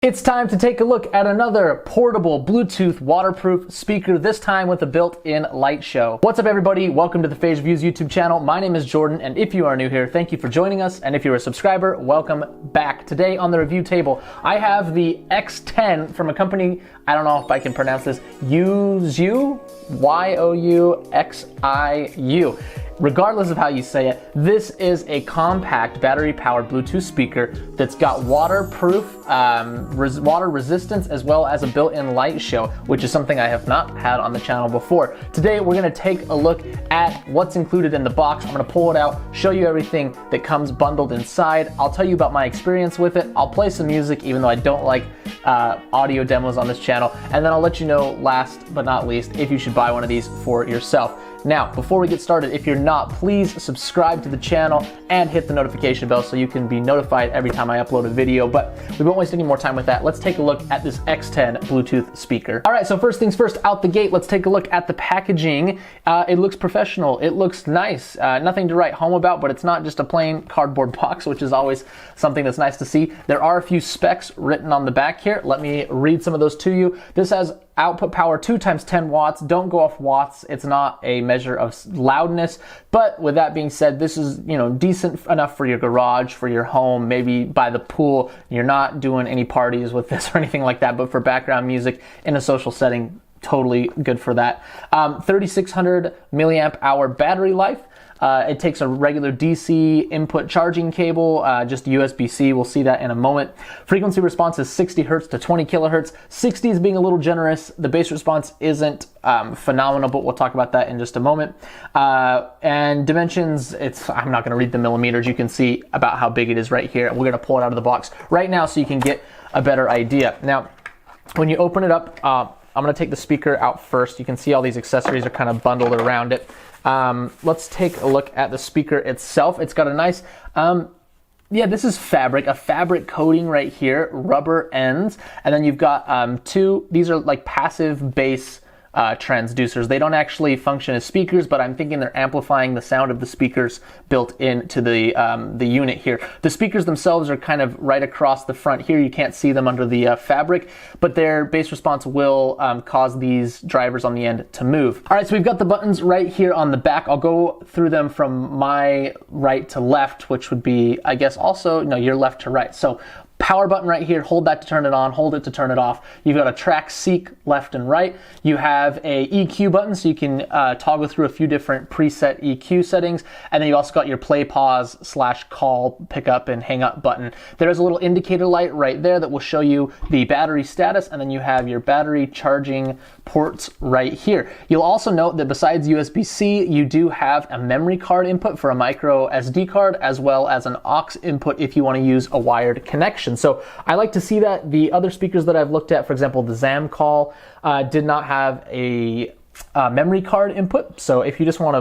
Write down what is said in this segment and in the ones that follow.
It's time to take a look at another portable Bluetooth waterproof speaker, this time with a built-in light show. What's up everybody? Welcome to the Phase Reviews YouTube channel. My name is Jordan, and if you are new here, thank you for joining us, and if you're a subscriber, welcome back. Today on the review table, I have the X10 from a company, I don't know if I can pronounce this, YOUXIU? YOUXIU. Regardless of how you say it, this is a compact battery-powered Bluetooth speaker that's got waterproof, water resistance, as well as a built-in light show, which is something I have not had on the channel before. Today, we're gonna take a look at what's included in the box. I'm gonna pull it out, show you everything that comes bundled inside. I'll tell you about my experience with it. I'll play some music, even though I don't like audio demos on this channel. And then I'll let you know, last but not least, if you should buy one of these for yourself. Now, before we get started, if you're not, please subscribe to the channel and hit the notification bell so you can be notified every time I upload a video. But we won't waste any more time with that. Let's take a look at this X10 Bluetooth speaker. All right, so first things first, out the gate, let's take a look at the packaging. It looks professional. It looks nice. Nothing to write home about, but it's not just a plain cardboard box, which is always something that's nice to see. There are a few specs written on the back here. Let me read some of those to you. This has output power 2 times 10 watts. Don't go off watts. It's not a measure of loudness. But with that being said, this is, decent enough for your garage, for your home, maybe by the pool. You're not doing any parties with this or anything like that, but for background music in a social setting, totally good for that. 3,600 milliamp hour battery life. It takes a regular DC input charging cable, just USB-C. We'll see that in a moment. Frequency response is 60 hertz to 20 kilohertz. 60 is being a little generous. The bass response isn't phenomenal, but we'll talk about that in just a moment. And dimensions, I'm not going to read the millimeters. You can see about how big it is right here. We're going to pull it out of the box right now so you can get a better idea. Now, when you open it up, I'm going to take the speaker out first. You can see all these accessories are kind of bundled around it. Let's take a look at the speaker itself. It's got a nice, this is fabric, a fabric coating right here, rubber ends, and then you've got these are like passive bass transducers. They don't actually function as speakers, but I'm thinking they're amplifying the sound of the speakers built into the unit here. The speakers themselves are kind of right across the front here. You can't see them under the fabric, but their bass response will cause these drivers on the end to move. All right, so we've got the buttons right here on the back. I'll go through them from my right to left, which would be, I guess, also, your left to right. So power button right here, hold that to turn it on, hold it to turn it off. You've got a track seek left and right. You have a EQ button, so you can toggle through a few different preset EQ settings. And then you also got your play, pause, / call, pick up, and hang up button. There's a little indicator light right there that will show you the battery status, and then you have your battery charging ports right here. You'll also note that besides USB-C, you do have a memory card input for a microSD card, as well as an aux input if you want to use a wired connection. So I like to see that. The other speakers that I've looked at, for example, the Zamcall, did not have a memory card input. So if you just want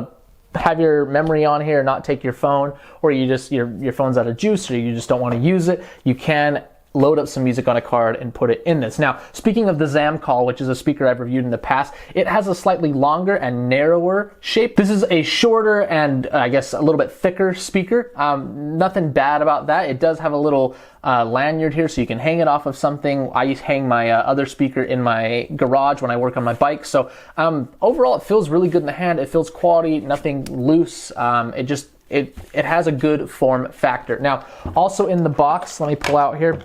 to have your memory on here, not take your phone, or you just your phone's out of juice, or you just don't want to use it, you can load up some music on a card and put it in this. Now, speaking of the Zamcall, which is a speaker I've reviewed in the past, it has a slightly longer and narrower shape. This is a shorter and I guess a little bit thicker speaker. Nothing bad about that. It does have a little lanyard here so you can hang it off of something. I hang my other speaker in my garage when I work on my bike. So overall, it feels really good in the hand. It feels quality, nothing loose. It has a good form factor. Now, also in the box, let me pull out here,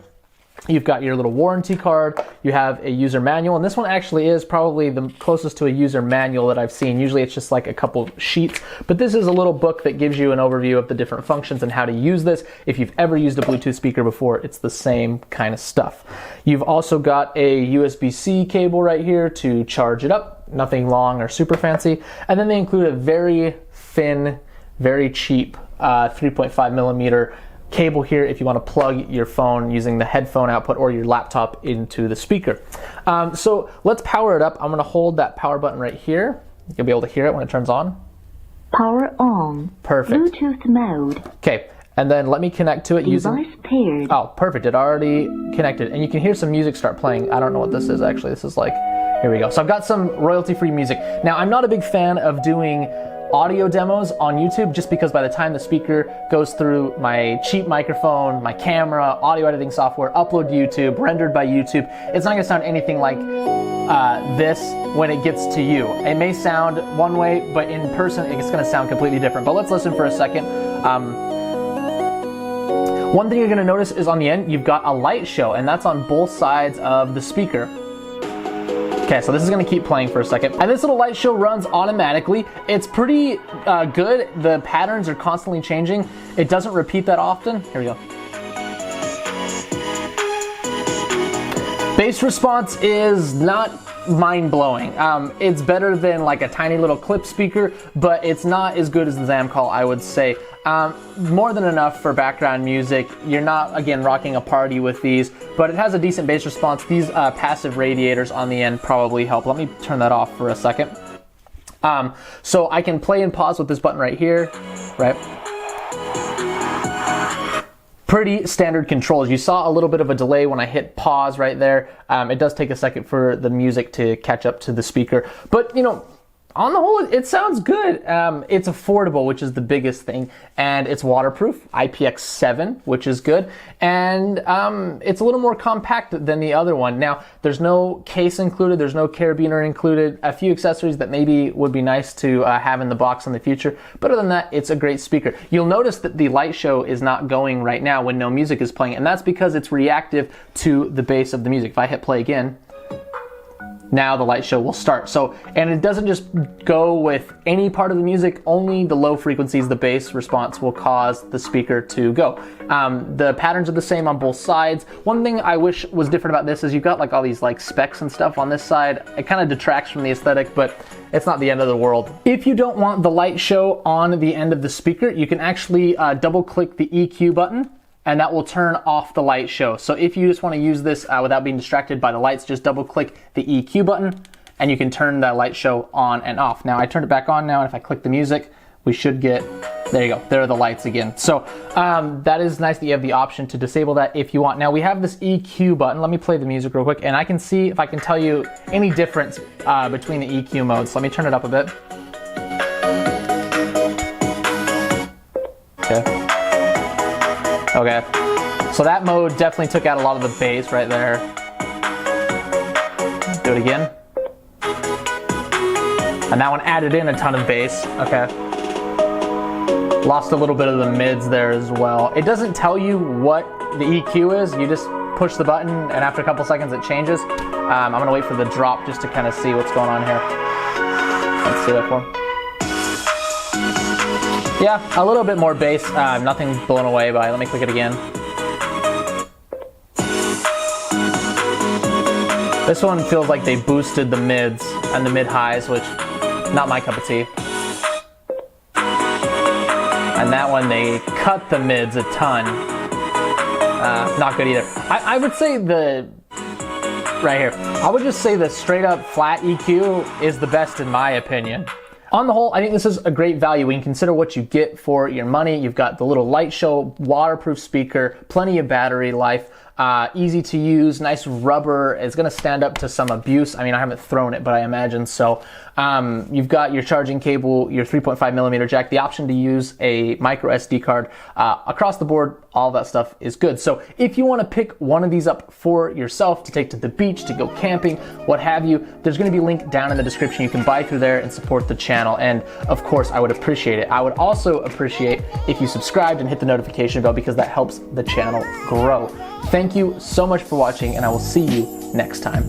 you've got your little warranty card, you have a user manual, and this one actually is probably the closest to a user manual that I've seen. Usually it's just like a couple sheets, but this is a little book that gives you an overview of the different functions and how to use this. If you've ever used a Bluetooth speaker before, it's the same kind of stuff. You've also got a USB-C cable right here to charge it up, nothing long or super fancy, and then they include a very thin, very cheap 3.5 millimeter cable here if you want to plug your phone using the headphone output or your laptop into the speaker. So let's power it up. I'm going to hold that power button right here. You'll be able to hear it when it turns on. Power on. Perfect. Bluetooth mode. Okay, and then let me connect to it using... Device paired. Oh, perfect. It already connected. And you can hear some music start playing. I don't know what this is actually. This is like... Here we go. So I've got some royalty-free music. Now, I'm not a big fan of doing audio demos on YouTube, just because by the time the speaker goes through my cheap microphone, my camera, audio editing software, upload to YouTube, rendered by YouTube, it's not gonna sound anything like this when it gets to you. It may sound one way, but in person it's gonna sound completely different. But let's listen for a second. One thing you're gonna notice is on the end, you've got a light show, and that's on both sides of the speaker. Okay, so this is gonna keep playing for a second. And this little light show runs automatically. It's pretty good. The patterns are constantly changing. It doesn't repeat that often. Here we go. Bass response is not mind-blowing. It's better than like a tiny little clip speaker, but it's not as good as the Zamcall, I would say. More than enough for background music. You're not, again, rocking a party with these, but it has a decent bass response. These passive radiators on the end probably help. Let me turn that off for a second. So I can play and pause with this button right here, right? Pretty standard controls. You saw a little bit of a delay when I hit pause right there. It does take a second for the music to catch up to the speaker, but you know, on the whole, it sounds good. It's affordable, which is the biggest thing, and it's waterproof, IPX7, which is good, and it's a little more compact than the other one. Now, there's no case included, there's no carabiner included, a few accessories that maybe would be nice to have in the box in the future, but other than that, it's a great speaker. You'll notice that the light show is not going right now when no music is playing, and that's because it's reactive to the bass of the music. If I hit play again, now the light show will start. So, and it doesn't just go with any part of the music, only the low frequencies, the bass response will cause the speaker to go. The patterns are the same on both sides. One thing I wish was different about this is you've got like all these like specs and stuff on this side. It kind of detracts from the aesthetic, but it's not the end of the world. If you don't want the light show on the end of the speaker, you can actually double click the EQ button, and that will turn off the light show. So if you just want to use this without being distracted by the lights, just double click the EQ button and you can turn the light show on and off. Now I turned it back on now, and if I click the music, we should get, there you go, there are the lights again. So that is nice that you have the option to disable that if you want. Now we have this EQ button. Let me play the music real quick, and I can see if I can tell you any difference between the EQ modes. So let me turn it up a bit. Okay. Okay, so that mode definitely took out a lot of the bass right there. Do it again. And that one added in a ton of bass. Okay. Lost a little bit of the mids there as well. It doesn't tell you what the EQ is. You just push the button, and after a couple seconds it changes. I'm gonna wait for the drop just to kind of see what's going on here. Let's see that for me. Yeah, a little bit more bass, nothing blown away by. Let me click it again. This one feels like they boosted the mids and the mid-highs, which not my cup of tea. And that one, they cut the mids a ton. Not good either. I would say right here, I would just say the straight up flat EQ is the best in my opinion. On the whole, I think this is a great value when you consider what you get for your money. You've got the little light show, waterproof speaker, plenty of battery life, easy to use, nice rubber. It's gonna stand up to some abuse. I mean, I haven't thrown it, but I imagine so. You've got your charging cable, your 3.5mm jack, the option to use a microSD card. Across the board, all that stuff is good. So if you wanna pick one of these up for yourself to take to the beach, to go camping, what have you, there's gonna be a link down in the description. You can buy through there and support the channel. And of course, I would appreciate it. I would also appreciate if you subscribed and hit the notification bell, because that helps the channel grow. Thank you so much for watching, and I will see you next time.